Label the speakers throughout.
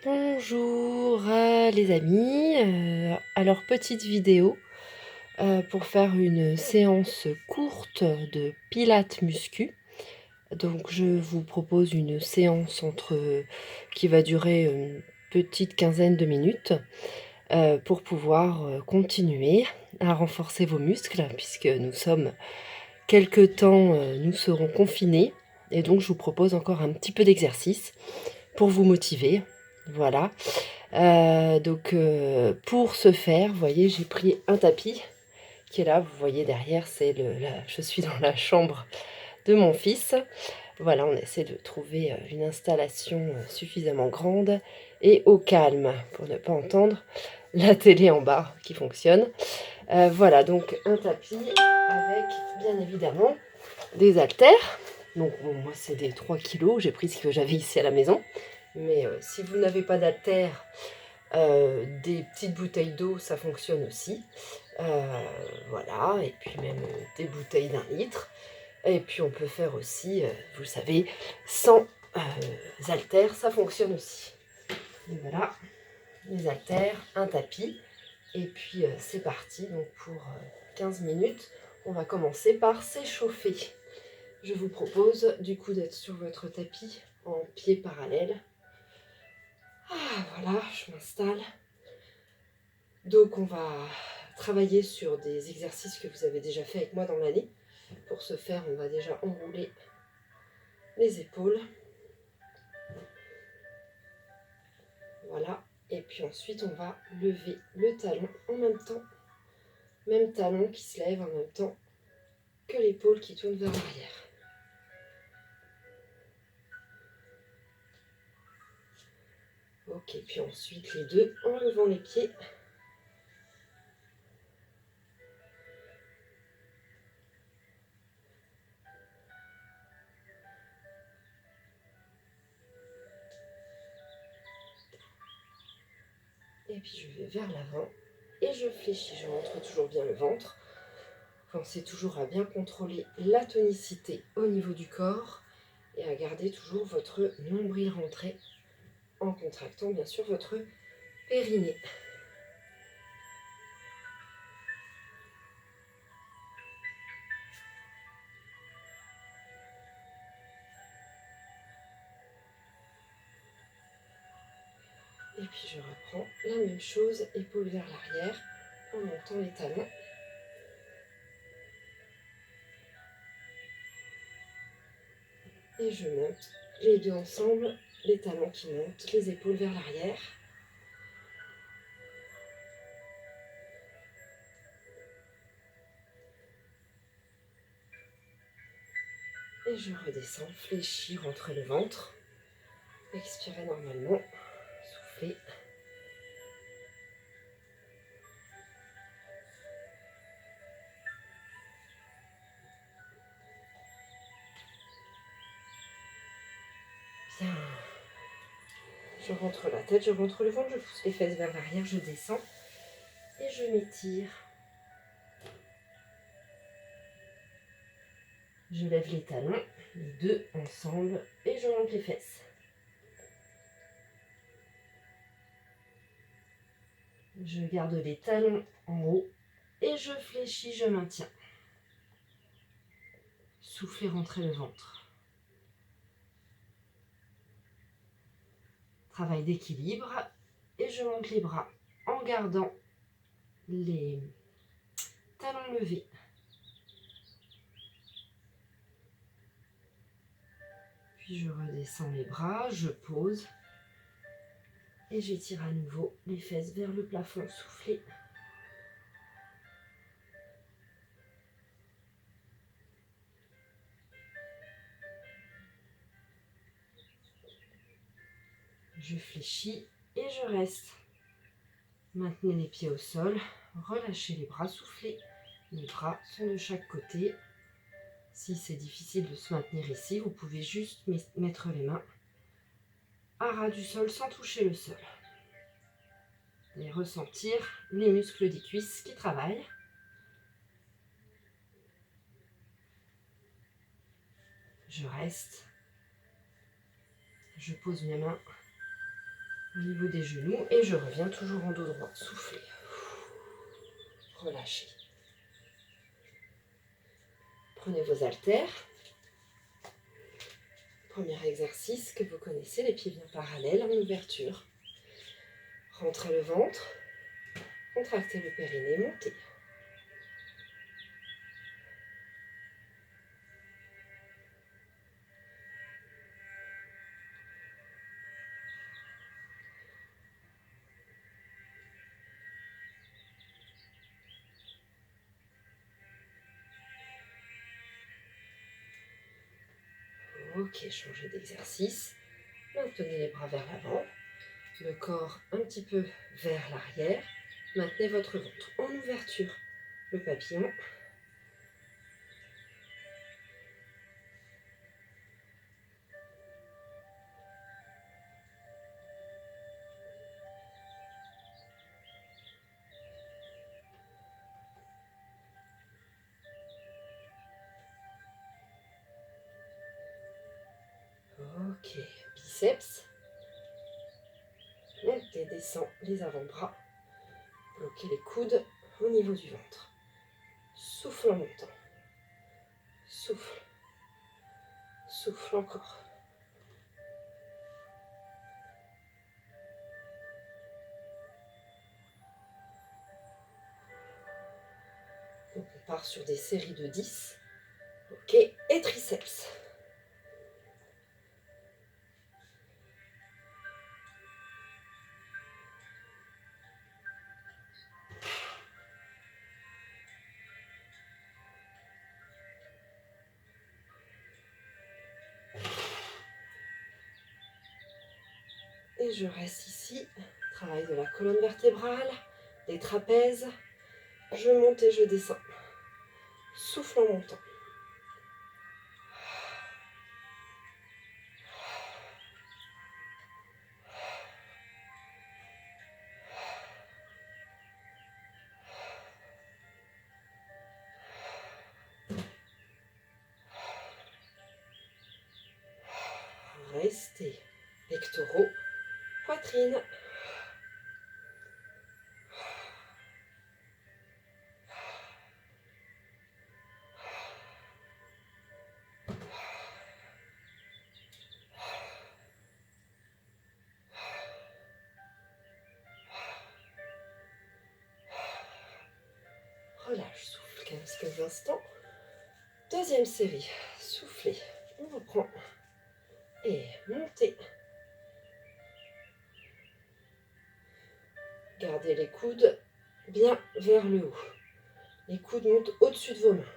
Speaker 1: Bonjour les amis, alors petite vidéo pour faire une séance courte de pilates muscu. Donc je vous propose une séance qui va durer une petite quinzaine de minutes pour pouvoir continuer à renforcer vos muscles puisque nous sommes quelque temps, nous serons confinés et donc je vous propose encore un petit peu d'exercice pour vous motiver. Voilà. Pour ce faire, vous voyez, j'ai pris un tapis qui est là. Vous voyez derrière, je suis dans la chambre de mon fils. Voilà, on essaie de trouver une installation suffisamment grande et au calme pour ne pas entendre la télé en bas qui fonctionne. Voilà, donc un tapis avec bien évidemment des haltères. Donc bon, moi c'est des 3 kilos, j'ai pris ce que j'avais ici à la maison. Mais si vous n'avez pas d'haltères, des petites bouteilles d'eau, ça fonctionne aussi. Voilà, et puis même des bouteilles d'1 litre. Et puis on peut faire aussi, vous savez, sans haltères, ça fonctionne aussi. Et voilà, les haltères, un tapis. Et puis c'est parti, donc pour 15 minutes, on va commencer par s'échauffer. Je vous propose du coup d'être sur votre tapis en pied parallèle. Ah voilà, je m'installe. Donc on va travailler sur des exercices que vous avez déjà fait avec moi dans l'année. Pour ce faire, on va déjà enrouler les épaules. Voilà. Et puis ensuite, on va lever le talon en même temps. Même talon qui se lève en même temps que l'épaule qui tourne vers l'arrière. Ok, puis ensuite les deux en levant les pieds. Et puis je vais vers l'avant et je fléchis. Je montre toujours bien le ventre. Pensez toujours à bien contrôler la tonicité au niveau du corps et à garder toujours votre nombril rentré en contractant bien sûr votre périnée. Et puis je reprends la même chose, épaule vers l'arrière, en montant les talons. Et je monte les deux ensemble, les talons qui montent, les épaules vers l'arrière. Et je redescends, fléchis, rentre le ventre. Expirez normalement, soufflez. Bien. Je rentre la tête, je rentre le ventre, je pousse les fesses vers l'arrière, je descends et je m'étire. Je lève les talons, les deux ensemble, et je monte les fesses. Je garde les talons en haut et je fléchis, je maintiens. Soufflez, rentrez le ventre. Travail d'équilibre et je monte les bras en gardant les talons levés. Puis je redescends les bras, je pose et j'étire à nouveau les fesses vers le plafond. Soufflez. Je fléchis et je reste. Maintenez les pieds au sol, relâchez les bras, soufflez. Les bras sont de chaque côté. Si c'est difficile de se maintenir ici, vous pouvez juste mettre les mains à ras du sol sans toucher le sol. Et ressentir les muscles des cuisses qui travaillent. Je reste. Je pose mes mains au niveau des genoux et je reviens toujours en dos droit. Soufflez. Relâchez. Prenez vos haltères. Premier exercice que vous connaissez, les pieds bien parallèles en ouverture. Rentrez le ventre, contractez le périnée, montez. Ok, changez d'exercice. Maintenez les bras vers l'avant, le corps un petit peu vers l'arrière. Maintenez votre ventre en ouverture. Le papillon. Ok, biceps. Montez, descend les avant-bras. Bloquez les coudes au niveau du ventre. Souffle en montant. Souffle. Souffle encore. Donc on part sur des séries de 10. Ok, et triceps. Et je reste ici. Travail de la colonne vertébrale, des trapèzes. Je monte et je descends. Souffle en montant. Restez. Pectoraux, poitrine. Relâche, souffle 15 instants. Deuxième série. Soufflez. On reprend. Et montez. Gardez les coudes bien vers le haut. Les coudes montent au-dessus de vos mains.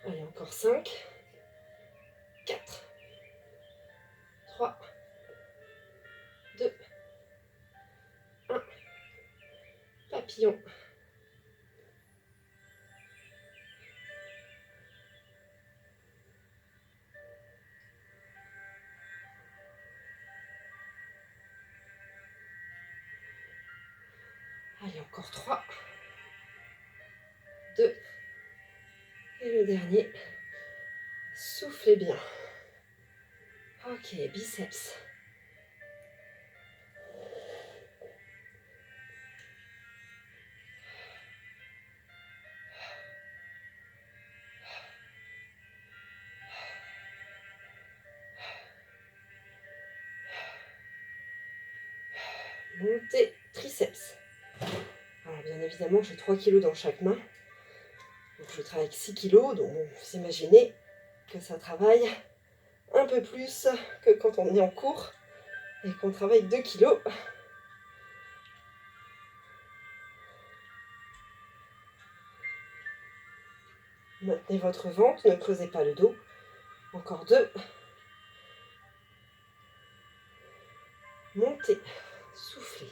Speaker 1: Allez, encore 5, 4, 3, 2, 1. Papillon. Allez, encore 3, 2. Et le dernier. Soufflez bien. Ok, biceps. Montez, triceps. Alors bien évidemment, j'ai 3 kg dans chaque main. Donc je travaille avec 6 kg. Donc vous imaginez que ça travaille un peu plus que quand on est en cours et qu'on travaille 2 kg. Maintenez votre ventre, ne creusez pas le dos. Encore 2. Montez, soufflez.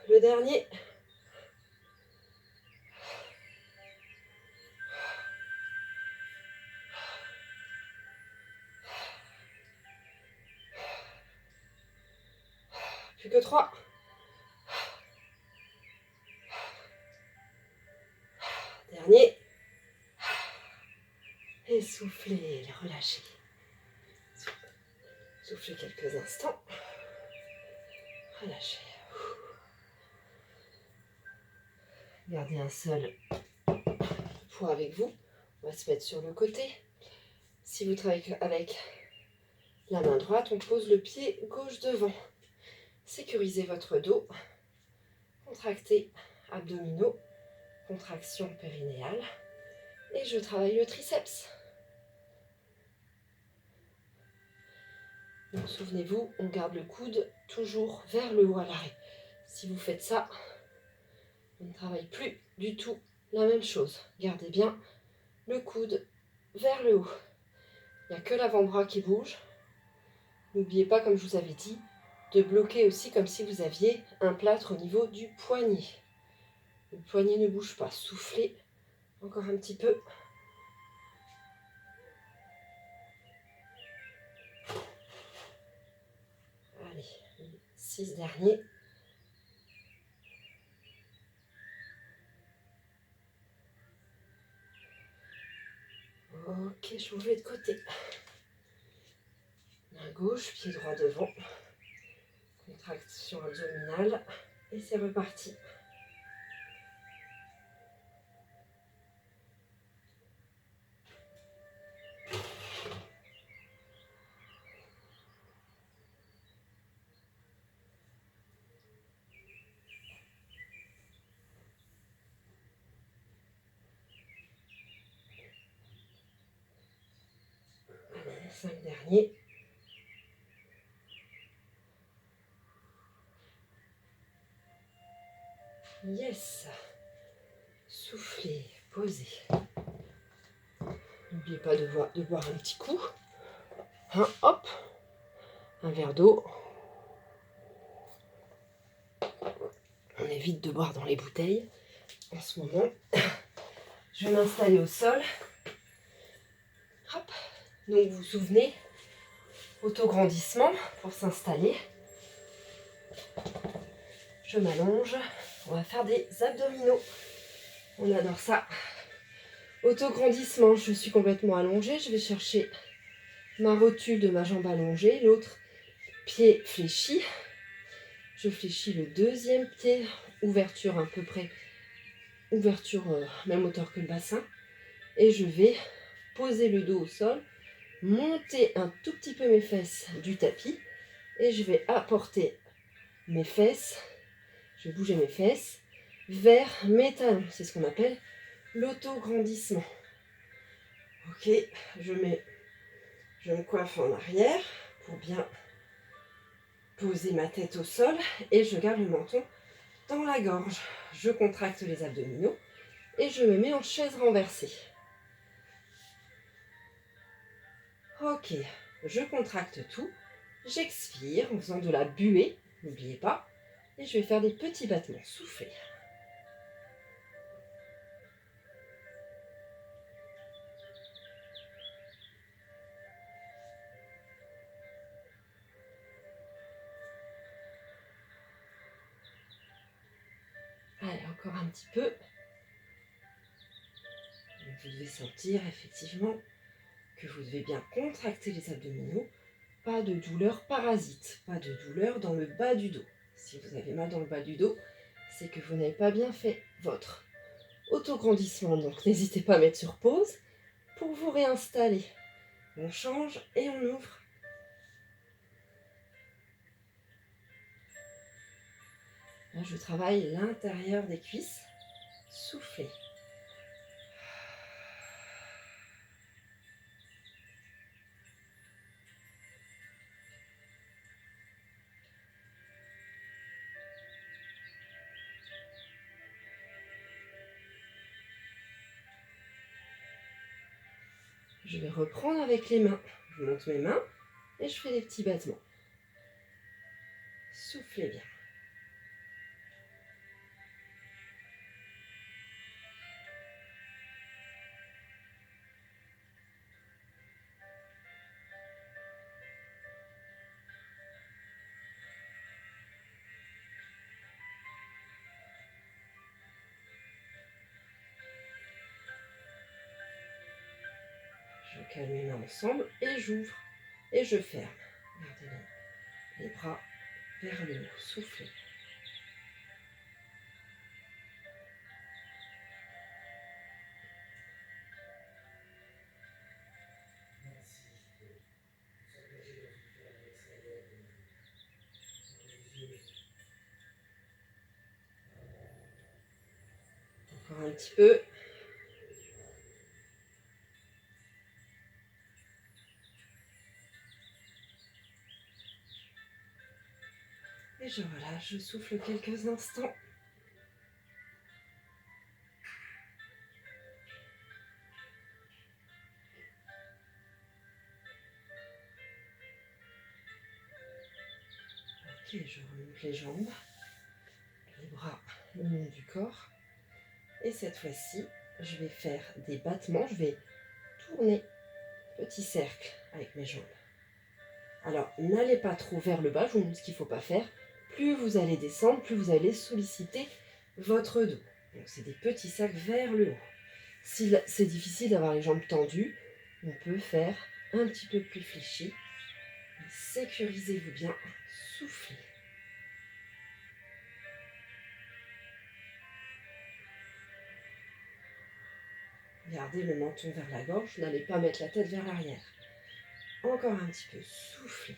Speaker 1: Le dernier. Plus que 3. Dernier. Et soufflez, relâchez. Soufflez quelques instants. Relâchez. Gardez un seul poids avec vous. On va se mettre sur le côté. Si vous travaillez avec la main droite, on pose le pied gauche devant. Sécurisez votre dos. Contractez abdominaux. Contraction périnéale. Et je travaille le triceps. Donc, souvenez-vous, on garde le coude toujours vers le haut à l'arrêt. Si vous faites ça, on ne travaille plus du tout la même chose. Gardez bien le coude vers le haut. Il n'y a que l'avant-bras qui bouge. N'oubliez pas, comme je vous avais dit, de bloquer aussi comme si vous aviez un plâtre au niveau du poignet. Le poignet ne bouge pas. Soufflez encore un petit peu. Allez, 6 derniers. Ok, je vais de côté. Main gauche, pied droit devant. Contraction abdominale. Et c'est reparti. Allez, 5 derniers. Yes. Soufflez, posez. N'oubliez pas de boire un petit coup. Hop, un verre d'eau. On évite de boire dans les bouteilles en ce moment. Je vais m'installer au sol. Hop. Donc vous vous souvenez, autograndissement pour s'installer. Je m'allonge. On va faire des abdominaux. On adore ça. Autograndissement, je suis complètement allongée. Je vais chercher ma rotule de ma jambe allongée. L'autre pied fléchi. Je fléchis le deuxième pied. Ouverture à peu près. Ouverture même hauteur que le bassin. Et je vais poser le dos au sol. Monter un tout petit peu mes fesses du tapis. Et je vais apporter mes fesses. Je vais bouger mes fesses vers mes talons. C'est ce qu'on appelle l'autograndissement. Ok, je me coiffe en arrière pour bien poser ma tête au sol et je garde le menton dans la gorge. Je contracte les abdominaux et je me mets en chaise renversée. Ok, je contracte tout. J'expire en faisant de la buée, n'oubliez pas. Et je vais faire des petits battements. Soufflez. Allez, encore un petit peu. Vous devez sentir effectivement que vous devez bien contracter les abdominaux. Pas de douleur parasite, pas de douleur dans le bas du dos. Si vous avez mal dans le bas du dos, c'est que vous n'avez pas bien fait votre autograndissement. Donc n'hésitez pas à mettre sur pause pour vous réinstaller. On change et on ouvre. Là, je travaille l'intérieur des cuisses. Soufflez. Je vais reprendre avec les mains. Je monte mes mains et je fais des petits battements. Soufflez bien. colle mes mains ensemble et j'ouvre et je ferme. Gardez les bras vers le haut, soufflez. Encore un petit peu. Et je relâche, je souffle quelques instants. Ok, je remonte les jambes, les bras le long du corps. Et cette fois-ci, je vais faire des battements. Je vais tourner petit cercle avec mes jambes. Alors, n'allez pas trop vers le bas, je vous montre ce qu'il ne faut pas faire. Plus vous allez descendre, plus vous allez solliciter votre dos. Donc, c'est des petits cercles vers le haut. Si c'est difficile d'avoir les jambes tendues, on peut faire un petit peu plus fléchi. Sécurisez-vous bien, soufflez. Gardez le menton vers la gorge, n'allez pas mettre la tête vers l'arrière. Encore un petit peu, soufflez.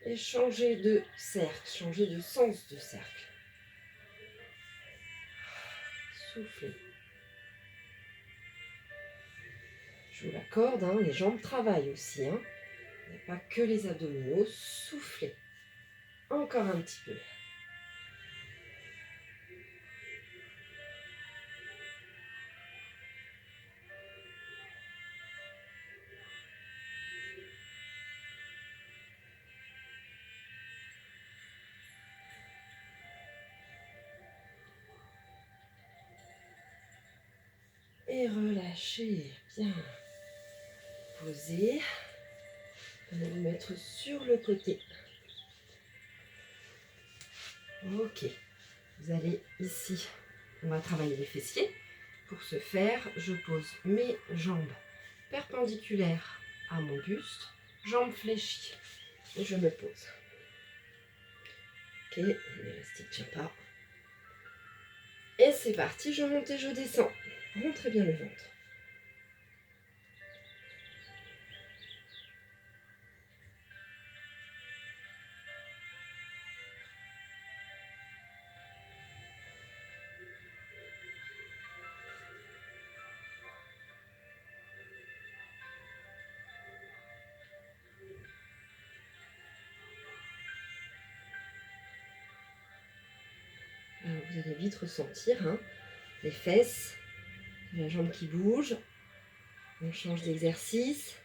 Speaker 1: Et changez de cercle, changez de sens de cercle. Soufflez. Je vous l'accorde, hein, les jambes travaillent aussi. Hein. Il n'y a pas que les abdominaux. Soufflez. Encore un petit peu. Et relâchez. Bien. Posez. Allez vous mettre sur le côté. Ok. Vous allez ici. On va travailler les fessiers. Pour ce faire, je pose mes jambes perpendiculaires à mon buste, jambes fléchies. Et je me pose. Ok, l'élastique ne tient pas. Et c'est parti, je monte et je descends. Montrez bien le ventre. Alors, vous allez vite ressentir hein, les fesses, la jambe qui bouge. On change d'exercice.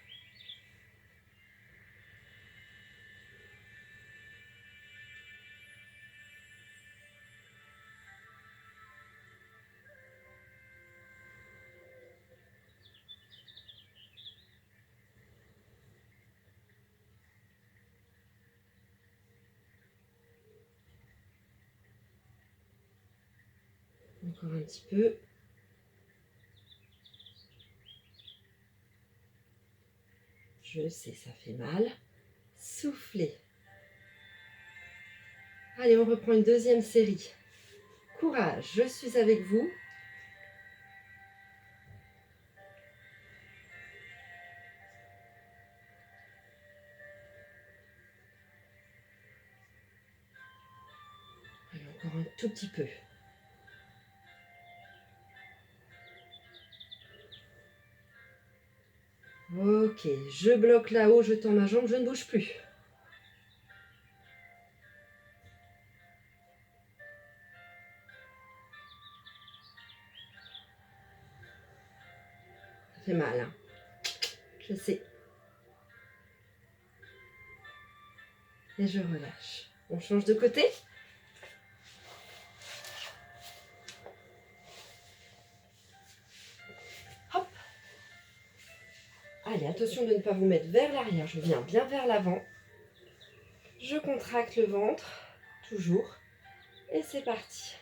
Speaker 1: Encore un petit peu. Je sais, ça fait mal. Soufflez. Allez, on reprend une deuxième série. Courage, je suis avec vous. Allez, encore un tout petit peu. Ok, je bloque là-haut, je tends ma jambe, je ne bouge plus. Ça fait mal, hein. Je sais. Et je relâche. On change de côté. Hop. Allez, attention de ne pas vous mettre vers l'arrière. Je viens bien vers l'avant. Je contracte le ventre, toujours. Et c'est parti.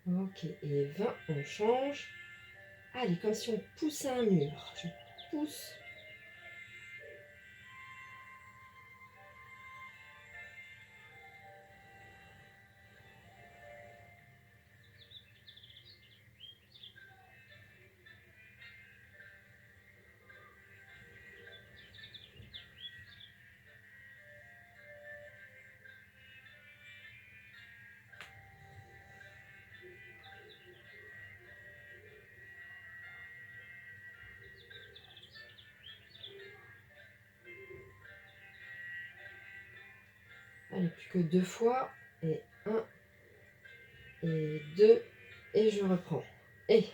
Speaker 1: Ok, et 20, on change. Allez, comme si on poussait un mur. Je pousse. Allez, plus que 2 fois. Et 1, et 2, et je reprends. Et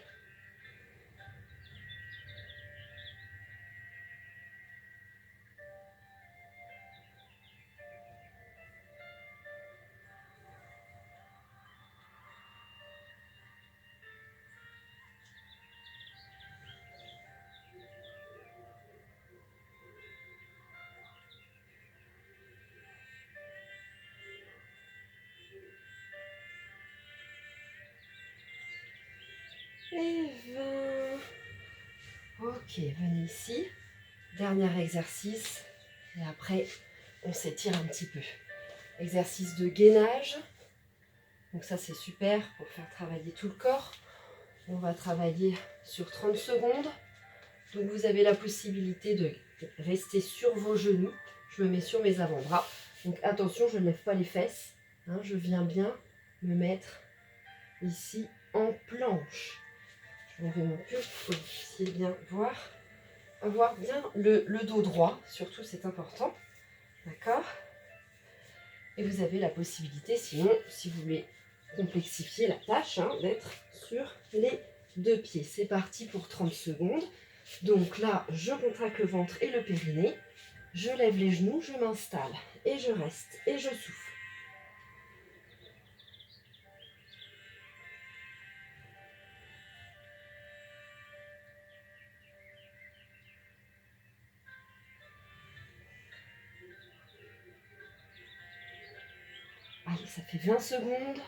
Speaker 1: et 20. Ok, venez ici. Dernier exercice. Et après, on s'étire un petit peu. Exercice de gainage. Donc ça, c'est super pour faire travailler tout le corps. On va travailler sur 30 secondes. Donc vous avez la possibilité de rester sur vos genoux. Je me mets sur mes avant-bras. Donc attention, je ne lève pas les fesses. Hein, je viens bien me mettre ici en planche. Je vais enlever mon pull pour que vous puissiez bien voir. Avoir bien le dos droit, surtout c'est important. D'accord? Et vous avez la possibilité, sinon, si vous voulez complexifier la tâche, hein, d'être sur les 2 pieds. C'est parti pour 30 secondes. Donc là, je contracte le ventre et le périnée. Je lève les genoux, je m'installe. Et je reste. Et je souffle. Allez, ça fait 20 secondes.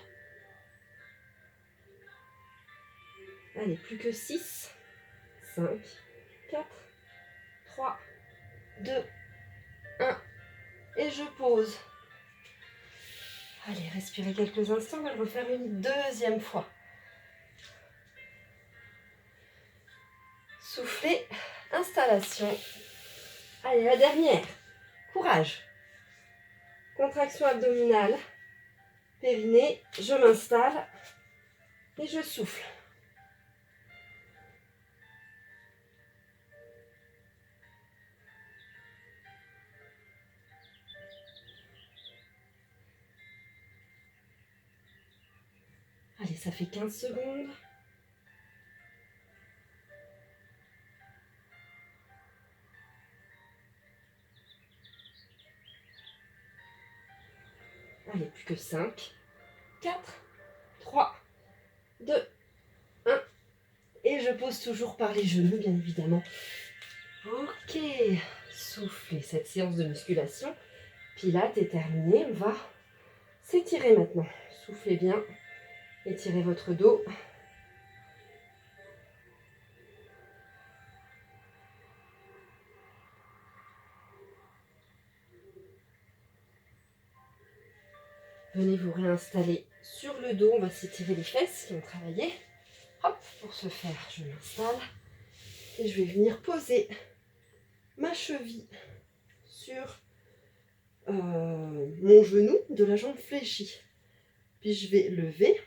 Speaker 1: Allez, plus que 6, 5, 4, 3, 2, 1. Et je pose. Allez, respirez quelques instants. On va le refaire une deuxième fois. Soufflez. Installation. Allez, la dernière. Courage. Contraction abdominale. Périnée. Je m'installe. Et je souffle. Allez, ça fait 15 secondes. Allez, plus que 5, 4, 3, 2, 1. Et je pose toujours par les genoux, bien évidemment. Ok, soufflez. Cette séance de musculation Pilates est terminée. On va s'étirer maintenant. Soufflez bien. Étirez votre dos. Venez vous réinstaller sur le dos. On va s'étirer les fesses qui ont travaillé. Hop, pour ce faire, je m'installe. Et je vais venir poser ma cheville sur mon genou de la jambe fléchie. Puis je vais lever.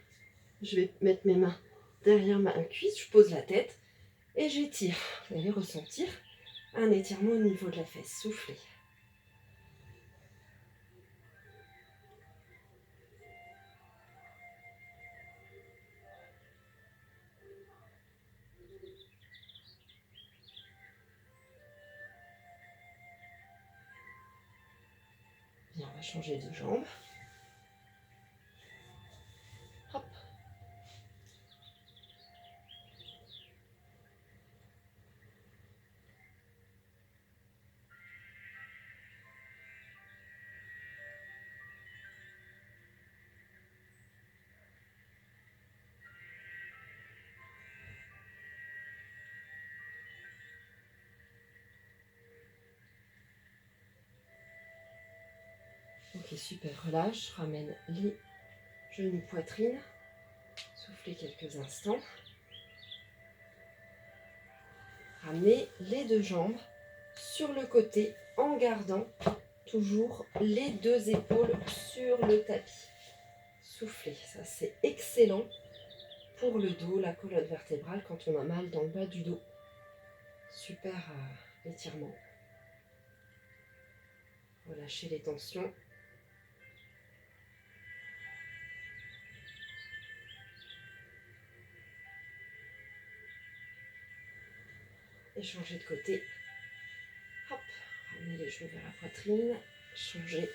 Speaker 1: Je vais mettre mes mains derrière ma cuisse. Je pose la tête et j'étire. Vous allez ressentir un étirement au niveau de la fesse. Soufflez. va changer de jambe. Hop. Ok, super, relâche, ramène les genoux, poitrine, soufflez quelques instants. Ramenez les deux jambes sur le côté en gardant toujours les deux épaules sur le tapis. Soufflez, ça c'est excellent pour le dos, la colonne vertébrale quand on a mal dans le bas du dos. Super étirement. Relâchez les tensions. Et changez de côté. Hop, ramenez les genoux vers la poitrine. Changez.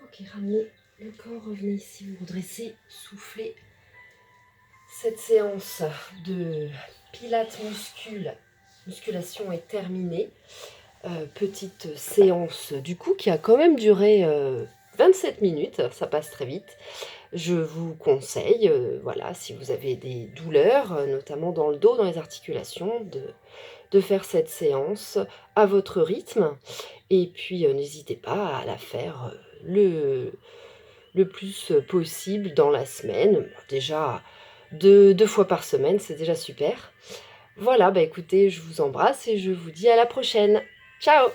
Speaker 1: Ok, ramenez le corps, revenez ici, vous redressez, soufflez. Cette séance de pilates musculation est terminée. Petite séance du coup qui a quand même duré 27 minutes, ça passe très vite. Je vous conseille, voilà, si vous avez des douleurs, notamment dans le dos, dans les articulations, de faire cette séance à votre rythme. Et puis n'hésitez pas à la faire le plus possible dans la semaine. Déjà, deux fois par semaine, c'est déjà super. Voilà, bah écoutez, je vous embrasse et je vous dis à la prochaine. Ciao!